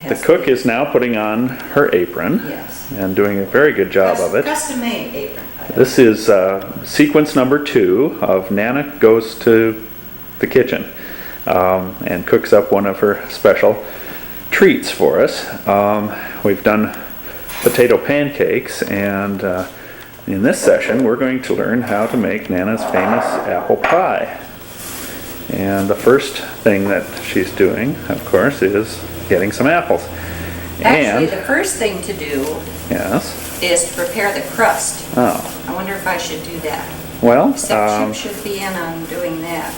The cook is now putting on her apron. Yes. And doing a very good job of it. Custom-made apron. This is sequence number 2 of Nana Goes to the Kitchen and cooks up one of her special treats for us. We've done potato pancakes, and in this session we're going to learn how to make Nana's famous apple pie. And the first thing that she's doing, of course, is getting some apples. Actually, the first thing to do yes, is to prepare the crust. oh, I wonder if I should do that. well, Except Chip should be in on doing that.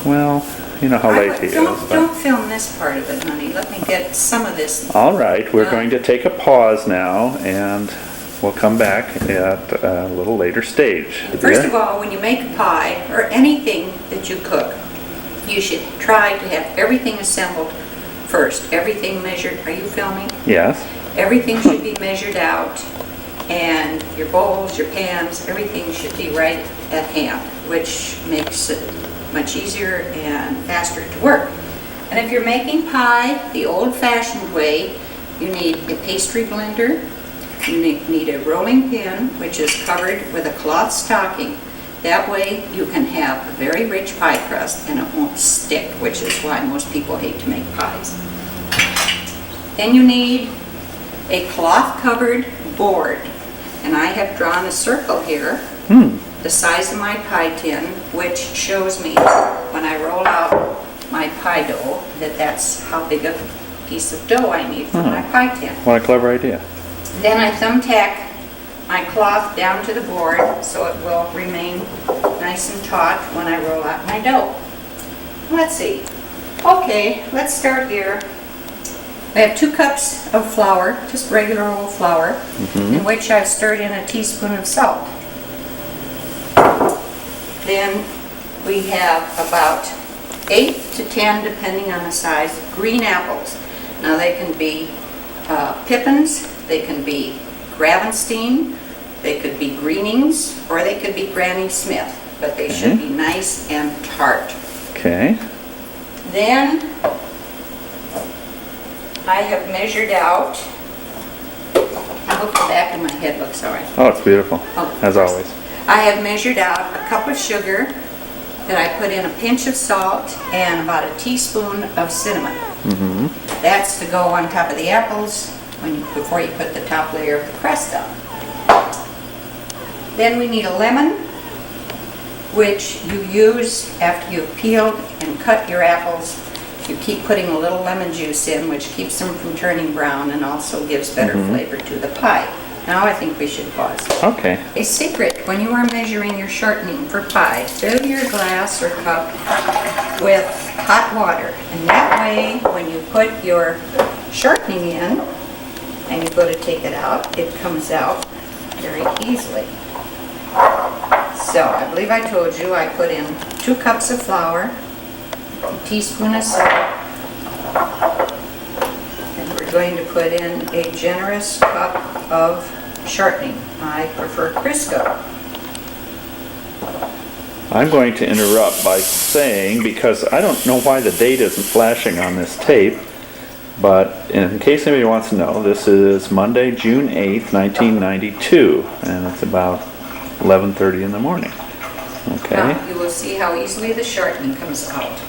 well, you know how late he is. Don't film this part of it, honey. Let me get some of this. All right, we're going to take a pause now, and we'll come back at a little later stage. First of all, when you make a pie, or anything that you cook, you should try to have everything assembled first. Everything measured. Are you filming? Yes. Everything should be measured out, and your bowls, your pans, everything should be right at hand, which makes it much easier and faster to work. And if you're making pie the old-fashioned way, you need a pastry blender, you need a rolling pin, which is covered with a cloth stocking. That way you can have a very rich pie crust and it won't stick, which is why most people hate to make pies. Then you need a cloth-covered board, and I have drawn a circle here, the size of my pie tin, which shows me when I roll out my pie dough that that's how big a piece of dough I need for my pie tin. What a clever idea. Then I thumbtack my cloth down to the board so it will remain nice and taut when I roll out my dough. Let's see. Okay, let's start here. I have 2 cups of flour, just regular old flour, in which I've stirred in a teaspoon of salt. Then we have about 8 to 10, depending on the size, green apples. Now they can be Pippins, they can be Gravenstein, they could be Greenings, or they could be Granny Smith, but they should be nice and tart. Okay. Then I have measured out, I hope the back of my head looks all right. Oh, it's beautiful, as always. I have measured out a cup of sugar that I put in a pinch of salt and about a teaspoon of cinnamon. That's to go on top of the apples before you put the top layer of the crust on. Then we need a lemon, which you use after you've peeled and cut your apples. You keep putting a little lemon juice in, which keeps them from turning brown and also gives better flavor to the pie. Now I think we should pause. Okay. A secret, when you are measuring your shortening for pie, fill your glass or cup with hot water. And that way, when you put your shortening in and you go to take it out, it comes out very easily. So I believe I told you I put in 2 cups of flour, a teaspoon of salt, and we're going to put in a generous cup of shortening. I prefer Crisco. I'm going to interrupt by saying, because I don't know why the date isn't flashing on this tape, but in case anybody wants to know, this is Monday, June 8th, 1992, and it's about 11:30 in the morning. Okay. Now you will see how easily the shortening comes out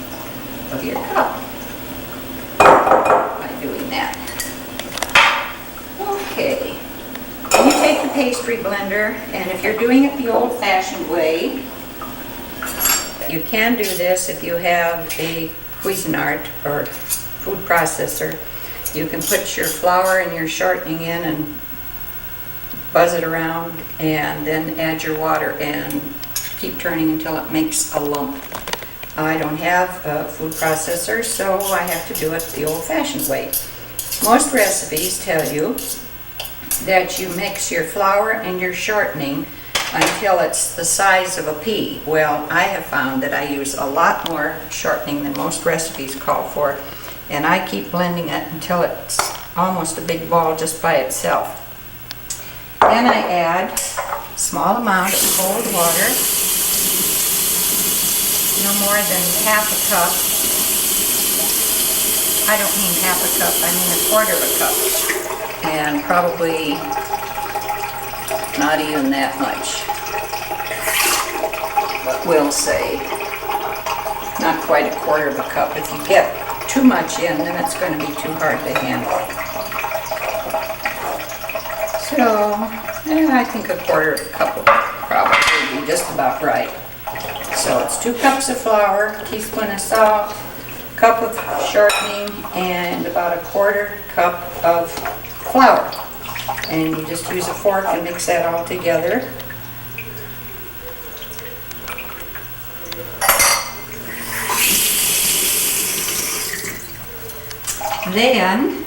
of your cup by doing that. Okay. You take the pastry blender, and if you're doing it the old-fashioned way, you can do this if you have a Cuisinart or food processor. You can put your flour and your shortening in and buzz it around, and then add your water and keep turning until it makes a lump. I don't have a food processor, so I have to do it the old-fashioned way. Most recipes tell you that you mix your flour and your shortening until it's the size of a pea. Well, I have found that I use a lot more shortening than most recipes call for, and I keep blending it until it's almost a big ball just by itself. Then I add a small amount of cold water, no more than half a cup. I don't mean half a cup, I mean a quarter of a cup. And probably not even that much. But we'll say not quite a quarter of a cup. If you get too much in, then it's going to be too hard to handle. So, I think a quarter of a cup will probably be just about right. So it's 2 cups of flour, teaspoon of salt, cup of shortening, and about a quarter cup of flour. And you just use a fork and mix that all together. Then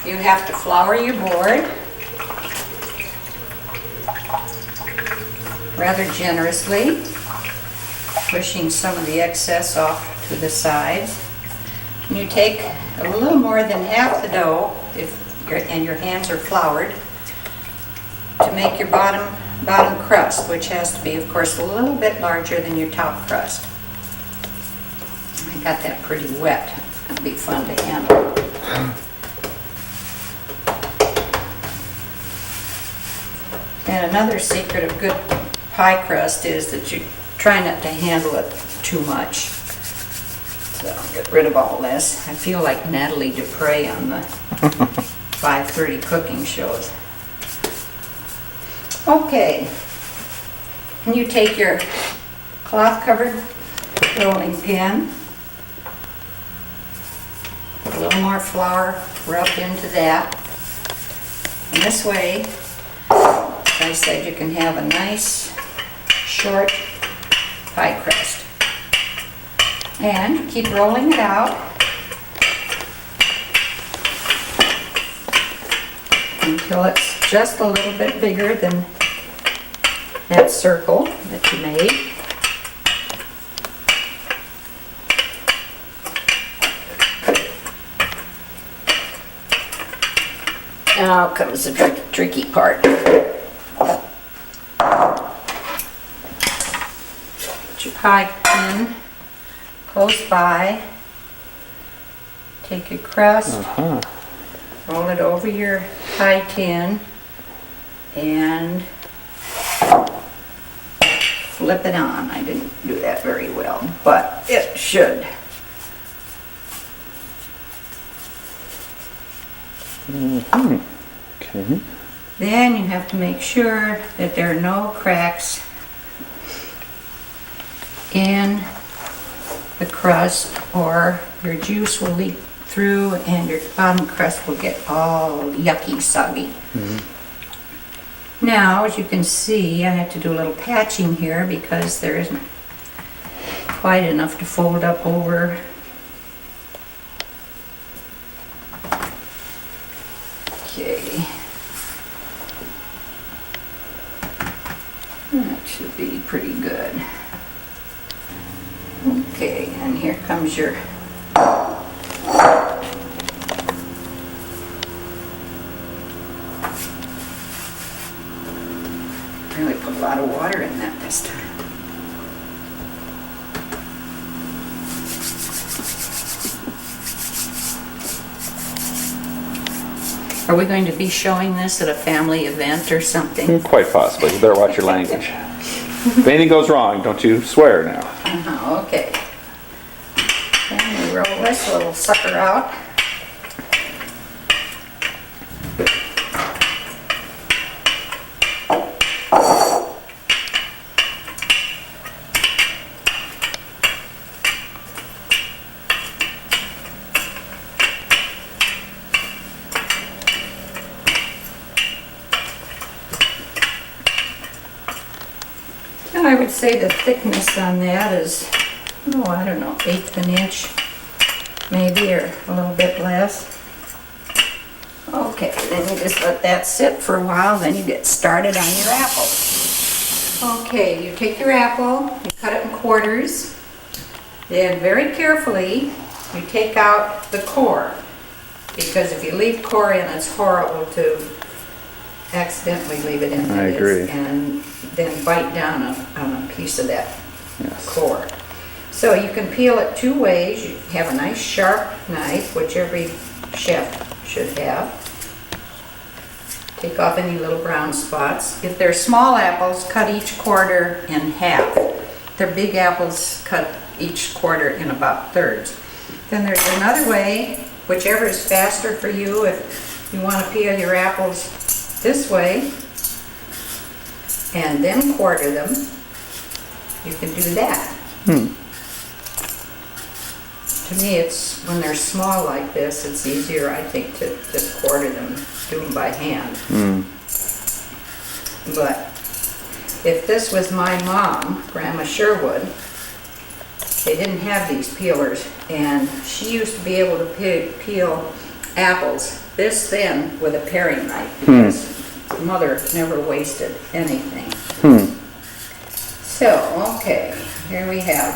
you have to flour your board rather generously, pushing some of the excess off to the sides. And you take a little more than half the dough, and your hands are floured, to make your bottom crust, which has to be, of course, a little bit larger than your top crust. I got that pretty wet. It'll be fun to handle. And another secret of good pie crust is that you try not to handle it too much. So I'll get rid of all this. I feel like Natalie Dupre on the 5:30 cooking shows. Okay, and you take your cloth-covered rolling pin, a little more flour rubbed into that, and this way, as I said, you can have a nice short pie crust. And you keep rolling it out until it's just a little bit bigger than that circle that you made. Now comes the tricky part. Put your pie tin close by. Take your crust, roll it over your pie tin, and flip it on. I didn't do that very well, but it should. Okay. Then you have to make sure that there are no cracks in the crust, or your juice will leak through and your bottom crust will get all yucky, soggy. Now, as you can see, I have to do a little patching here because there isn't quite enough to fold up over. Okay. That should be pretty good. Okay, and here comes your really put a lot of water in that this time. Are we going to be showing this at a family event or something? Quite possibly. You better watch your language. If anything goes wrong, don't you swear now. Okay. Then we roll this little sucker out. And I would say the thickness on that is, oh, I don't know, 1/8 of an inch, maybe, or a little bit less. Okay, then you just let that sit for a while, then you get started on your apple. Okay, you take your apple, you cut it in quarters, then very carefully you take out the core, because if you leave core in, it's horrible to accidentally leave it in I agree. and then bite down on a piece of that core. So you can peel it two ways. You have a nice sharp knife, which every chef should have. Take off any little brown spots. If they're small apples, cut each quarter in half. If they're big apples, cut each quarter in about thirds. Then there's another way, whichever is faster for you. If you want to peel your apples this way and then quarter them, you can do that. To me, it's when they're small like this, it's easier, I think, to just quarter them, do them by hand. But if this was my mom, Grandma Sherwood, they didn't have these peelers, and she used to be able to peel apples this thin with a paring knife because Mother never wasted anything. So, okay, here we have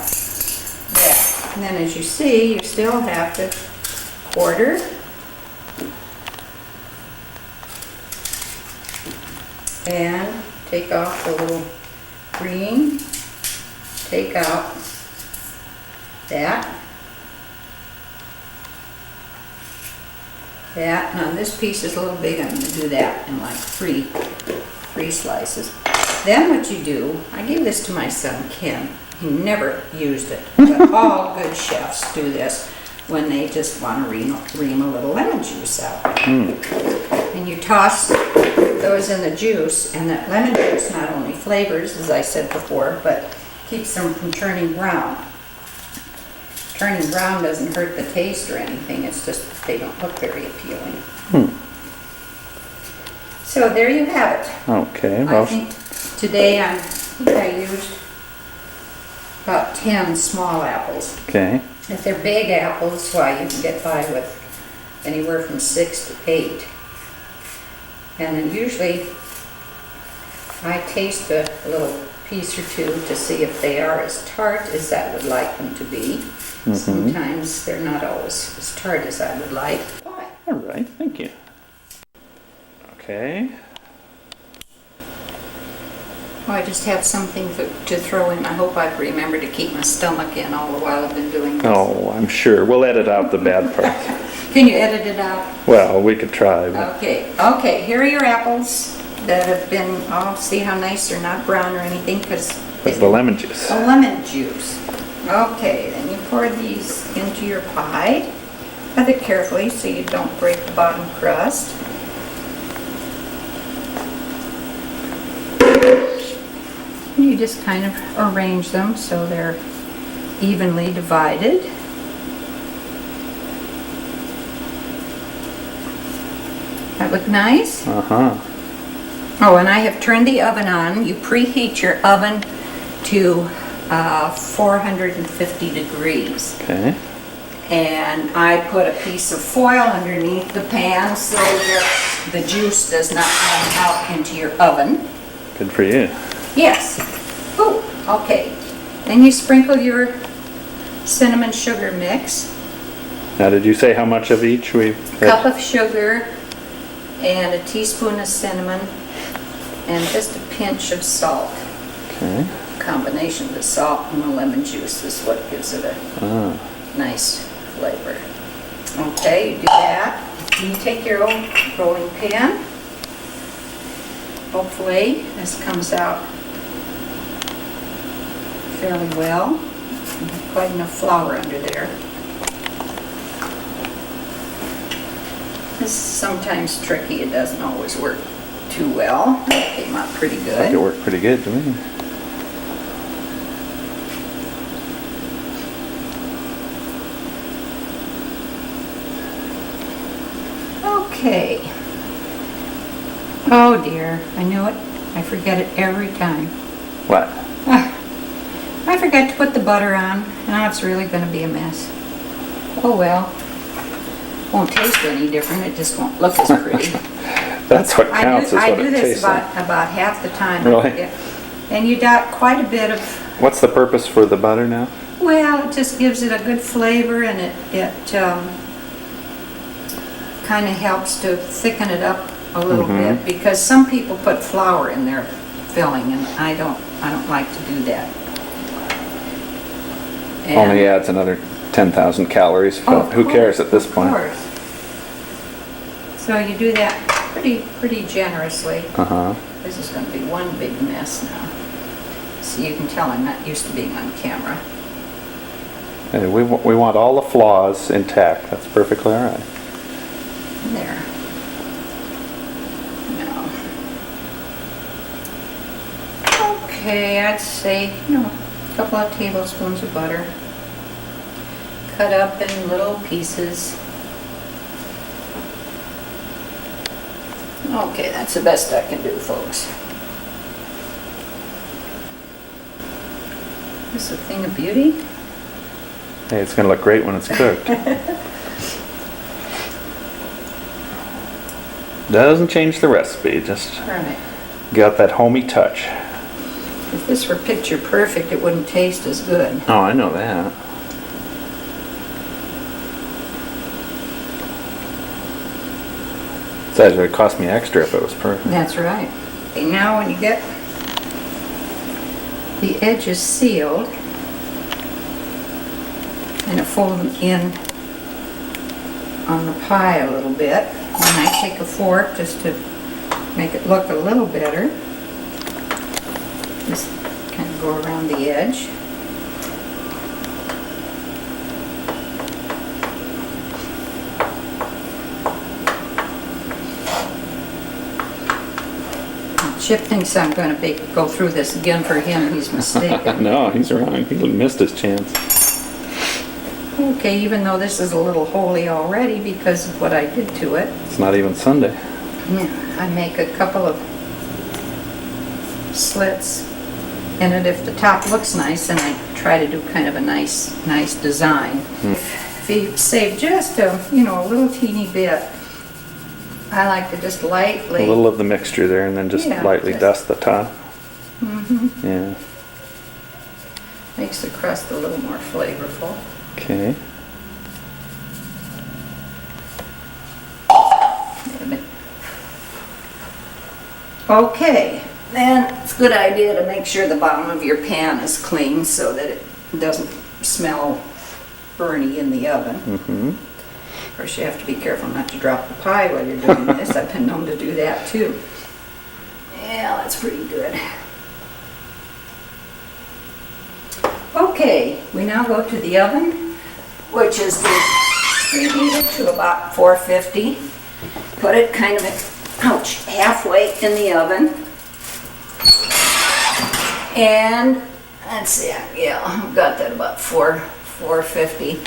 that. And then as you see, you still have to quarter. And take off the little green. Take out that. That. Now this piece is a little big. I'm going to do that in like three slices. Then what you do, I gave this to my son Ken. He never used it, but all good chefs do this when they just want to ream a little lemon juice out. And you toss those in the juice, and that lemon juice not only flavors, as I said before, but keeps them from turning brown. Turning brown doesn't hurt the taste or anything, it's just they don't look very appealing. So there you have it. Okay, I think today I used about 10 small apples. Okay. If they're big apples, why, you can get by with anywhere from 6 to 8. And then usually I taste a little piece or two to see if they are as tart as I would like them to be. Sometimes they're not always as tart as I would like. All right, thank you. Okay. Oh, I just have something to throw in. I hope I've remembered to keep my stomach in all the while I've been doing this. Oh, I'm sure. We'll edit out the bad parts. Can you edit it out? Well, we could try. But... Okay, here are your apples that have been, see how nice they're not brown or anything because it's the lemon juice. The lemon juice. Okay, then you pour these into your pie. Rather carefully so you don't break the bottom crust. You just kind of arrange them so they're evenly divided. That look nice? Oh, and I have turned the oven on. You preheat your oven to 450 degrees. Okay. And I put a piece of foil underneath the pan so the juice does not run out into your oven. Good for you. Yes. Oh, okay. Then you sprinkle your cinnamon sugar mix. Now, did you say how much of each we had? Cup of sugar and a teaspoon of cinnamon and just a pinch of salt. Okay. Combination of the salt and the lemon juice is what gives it a nice flavor. Okay, you do that. You take your old rolling pin. Hopefully this comes out fairly well. Quite enough flour under there. This is sometimes tricky. It doesn't always work too well. It came out pretty good. I think it worked pretty good to me. Okay. Oh dear, I knew it. I forget it every time. What? I forgot to put the butter on. Now it's really going to be a mess. Oh well. Won't taste any different. It just won't look as pretty. That's what counts. I do this about half the time. Really? Yeah. And you got quite a bit of. What's the purpose for the butter now? Well, it just gives it a good flavor, and it kind of helps to thicken it up a little bit, because some people put flour in their filling, and I don't like to do that. And- Only adds another 10,000 calories, Oh, but who cares at this of point? course. So you do that pretty generously. Uh-huh. This is gonna be one big mess now. So you can tell I'm not used to being on camera. Hey, we want all the flaws intact. That's perfectly all right. There. No. Okay, I'd say, a couple of tablespoons of butter. Cut up in little pieces. Okay, that's the best I can do, folks. This a thing of beauty? Hey, it's gonna look great when it's cooked. Doesn't change the recipe, just Right. got that homey touch. If this were picture perfect, it wouldn't taste as good. Oh, I know that. Besides, it would cost me extra if it was perfect. That's right. Okay, now when you get the edges sealed, and fold them in on the pie a little bit, and I take a fork just to make it look a little better. Just kind of go around the edge. Chip thinks I'm going to go through this again for him. He's mistaken. No, he's wrong. He missed his chance. Okay, even though this is a little holy already because of what I did to it, It's not even Sunday. yeah, I make a couple of slits in it if the top looks nice, and I try to do kind of a nice design. If you save just a little teeny bit, I like to just A lightly. little of the mixture there, and then just Yeah, lightly just- dust the top. Yeah. Makes the crust a little more flavorful. Okay. Wait a minute. Okay, then it's a good idea to make sure the bottom of your pan is clean so that it doesn't smell burny in the oven. Mm-hmm. Of course, you have to be careful not to drop the pie while you're doing this. I've been known to do that too. Yeah, that's pretty good. Okay, we now go to the oven, which is preheated to about 450. Put it kind of, halfway in the oven. And, let's see, yeah, I've got that about 450.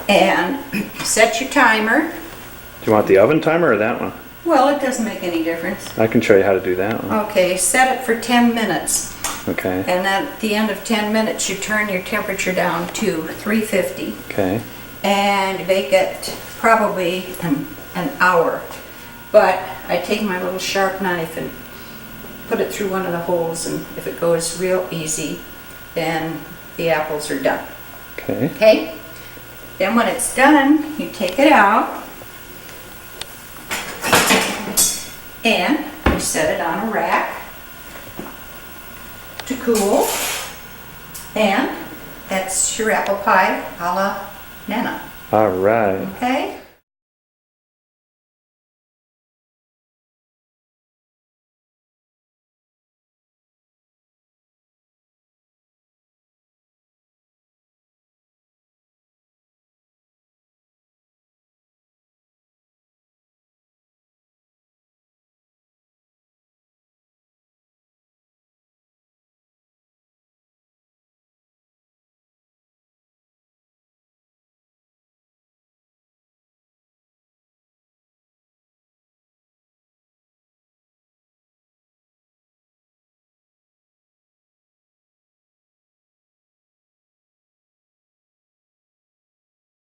And set your timer. Do you want the oven timer or that one? Well, it doesn't make any difference. I can show you how to do that one. Okay, set it for 10 minutes. Okay. And at the end of 10 minutes, you turn your temperature down to 350 Okay. and bake it probably an hour. But I take my little sharp knife and put it through one of the holes, and if it goes real easy, then the apples are done. Okay. Okay? Then when it's done, you take it out and you set it on a rack to cool, and that's your apple pie a la Nana, All right. okay?